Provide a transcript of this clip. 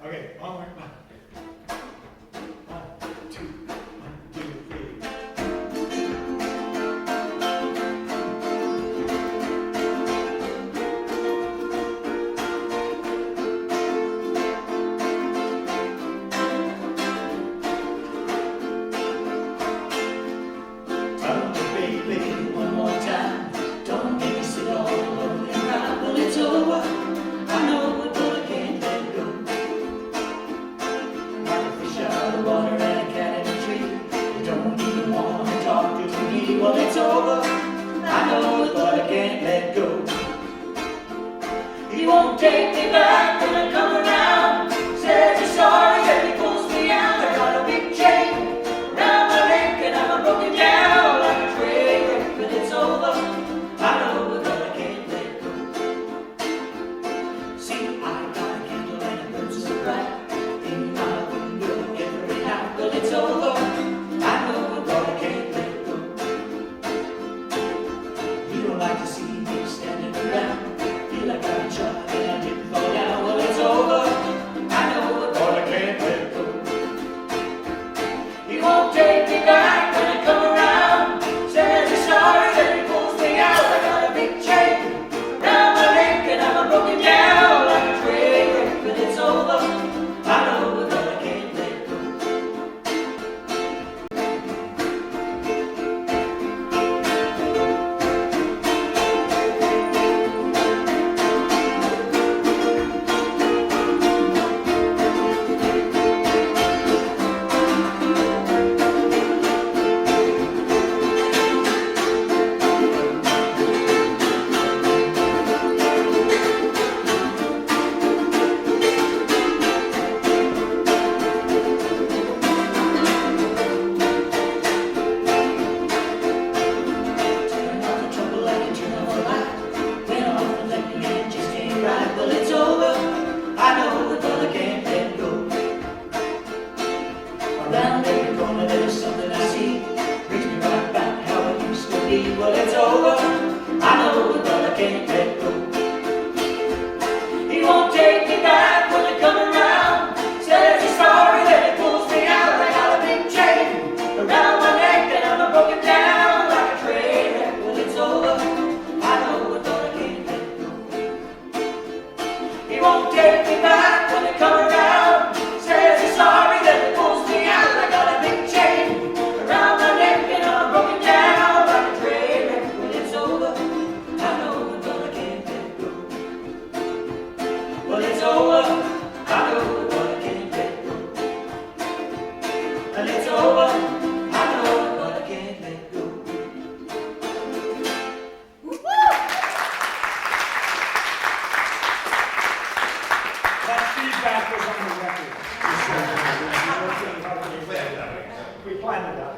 Okay, one more. 1, 2, 1, 2, well, it's over, I know it, but I can't let go. He won't take me back when I come around. Says he's sorry that he pulls me out. I got a big chain around my neck and I'm broken down like a train wreck. But it's over, I know it, but I can't let go. See, I got a candle and it burns so bright in my window every night. Well, it's over, I know it, but I can't let go. You don't like to see me standing around. Feel like I'm shot and I didn't fall down. Well, it's over, I know it, but I can't let go. He won't take me back when I come around. Says he's sorry that he pulls me out. I got a big chain around my neck and I'm broken down like a train wreck. But it's over, I know it, but I can't let go. Well, it's over, I know it, but I can't let go. Around every corner there's something I see, brings me right back how it used to be. Well, it's over, I know it, but I can't let go. He won't take me back when I come around. Says he's sorry that he pulls me out. I got a big chain around my neck and I'm broken down like a train wreck. Well, it's over, I know it, but I can't let go. He won't take me back when I come around. Says he's sorry that he pulls me out. I got a big chain around my neck and I'm broken down like a train wreck. Well, it's over, I know it, but I can't let go. Well, it's over, I know it, but I can't let go. And it's over, I know it, but I can't let go. That feedback was on the record. We planned it out.